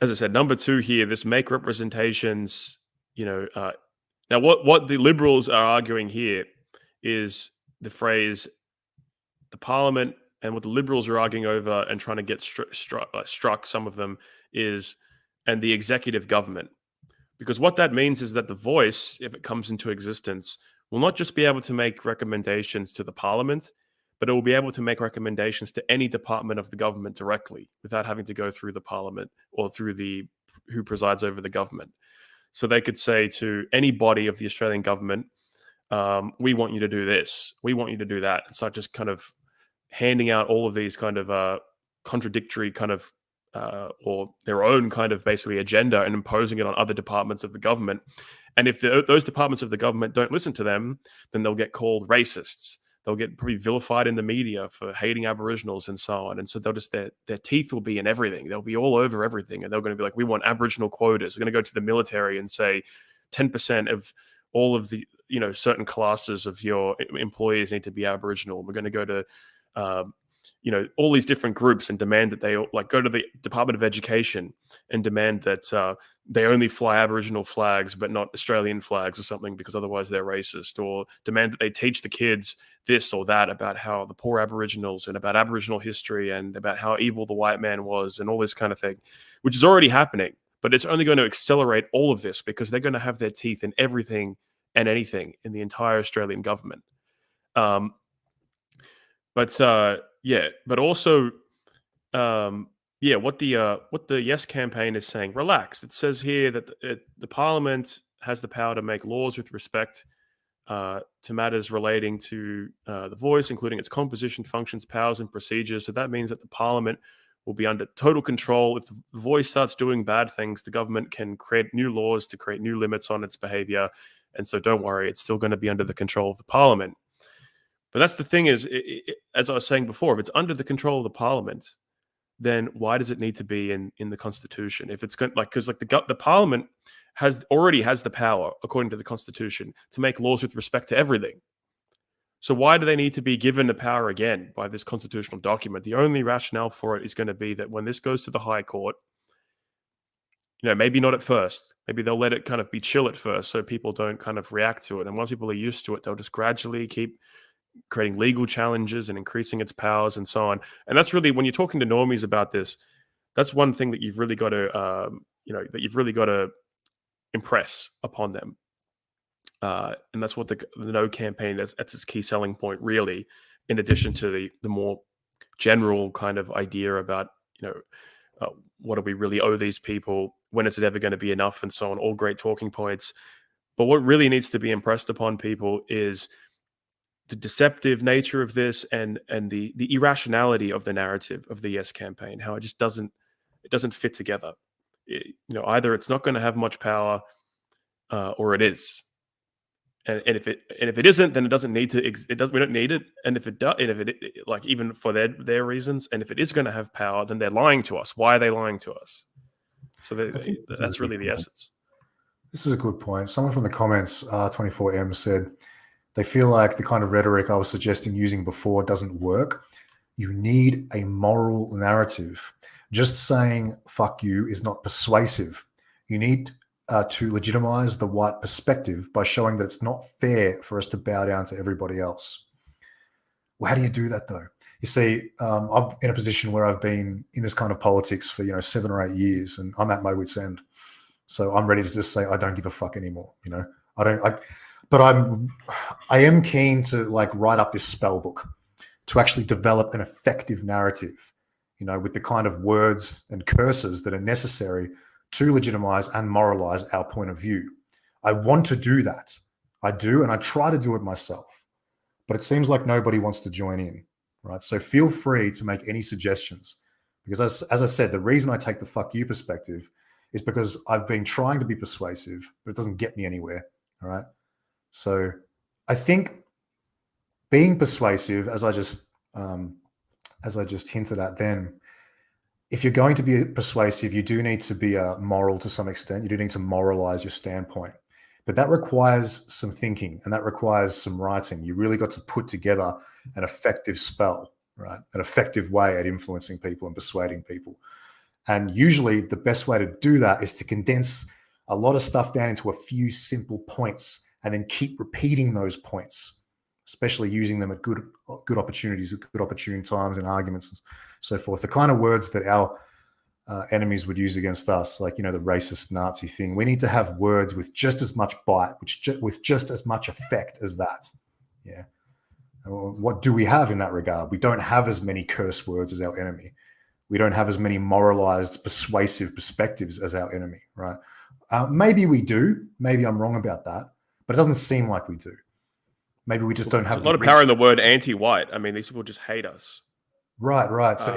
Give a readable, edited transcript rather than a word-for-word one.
as I said, number two here, this make representations, now what the Liberals are arguing here is the phrase the Parliament, and what the Liberals are arguing over and trying to get struck, some of them, is and the executive government. Because what that means is that the voice, if it comes into existence, will not just be able to make recommendations to the Parliament, but it will be able to make recommendations to any department of the government directly without having to go through the Parliament or through the who presides over the government. So they could say to any body of the Australian government, we want you to do this, we want you to do that. It's not just kind of handing out all of these kind of contradictory kind of or their own kind of basically agenda and imposing it on other departments of the government. And if those departments of the government don't listen to them, then they'll get called racists. They'll get probably vilified in the media for hating Aboriginals and so on. And so they'll just, their teeth will be in everything. They'll be all over everything. And they're going to be like, we want Aboriginal quotas. We're going to go to the military and say 10% of all of the, certain classes of your employees need to be Aboriginal. We're going to go to, all these different groups and demand that they go to the Department of Education and demand that they only fly Aboriginal flags but not Australian flags or something, because otherwise they're racist, or demand that they teach the kids this or that about how the poor Aboriginals and about Aboriginal history and about how evil the white man was and all this kind of thing, which is already happening. But it's only going to accelerate all of this because they're going to have their teeth in everything and anything in the entire Australian government. But also, what the Yes campaign is saying, relax. It says here that the Parliament has the power to make laws with respect to matters relating to the voice, including its composition, functions, powers, and procedures. So that means that the Parliament will be under total control. If the voice starts doing bad things, the government can create new laws to create new limits on its behavior. And so don't worry, it's still going to be under the control of the Parliament. But that's the thing is, as I was saying before, if it's under the control of the Parliament, then why does it need to be in the Constitution? If it's going because the Parliament already has the power, according to the Constitution, to make laws with respect to everything. So why do they need to be given the power again by this constitutional document? The only rationale for it is going to be that when this goes to the High Court, maybe not at first. Maybe they'll let it kind of be chill at first so people don't kind of react to it. And once people are used to it, they'll just gradually keep creating legal challenges and increasing its powers and so on. And that's really, when you're talking to normies about this, that's one thing that you've really got to, impress upon them. And that's what the No campaign, that's its key selling point, really, in addition to the more general kind of idea about, what do we really owe these people? When is it ever going to be enough? And so on, all great talking points. But what really needs to be impressed upon people is the deceptive nature of this and the irrationality of the narrative of the Yes campaign, how it just doesn't fit together. Either it's not going to have much power or it is. And if it isn't, then it doesn't need to. We don't need it. And if it does, and if it even for their reasons, and if it is going to have power, then they're lying to us. Why are they lying to us? So that's really the essence. This is a good point. Someone from the comments, R24M, said they feel like the kind of rhetoric I was suggesting using before doesn't work. You need a moral narrative. Just saying "fuck you" is not persuasive. You need to legitimize the white perspective by showing that it's not fair for us to bow down to everybody else. Well, how do you do that, though? You see, I'm in a position where I've been in this kind of politics for 7 or 8 years, and I'm at my wit's end. So I'm ready to just say I don't give a fuck anymore. But I am keen to write up this spell book to actually develop an effective narrative, with the kind of words and curses that are necessary to legitimize and moralize our point of view. I want to do that. I do, and I try to do it myself. But it seems like nobody wants to join in, right? So feel free to make any suggestions, because as I said, the reason I take the fuck you perspective is because I've been trying to be persuasive, but it doesn't get me anywhere, all right? So I think being persuasive, as I just hinted at then, if you're going to be persuasive, you do need to be moral to some extent. You do need to moralize your standpoint. But that requires some thinking, and that requires some writing. You really got to put together an effective spell, right? An effective way at influencing people and persuading people. And usually the best way to do that is to condense a lot of stuff down into a few simple points and then keep repeating those points, especially using them at good opportunities, at good opportune times in arguments and so forth. The kind of words that our enemies would use against us, like, the racist Nazi thing. We need to have words with just as much bite, with just as much effect as that. Yeah. What do we have in that regard? We don't have as many curse words as our enemy. We don't have as many moralized, persuasive perspectives as our enemy, right? Maybe we do. Maybe I'm wrong about that, but it doesn't seem like we do. Maybe we just don't have a lot of power in the word anti-white. I mean, these people just hate us. Right. So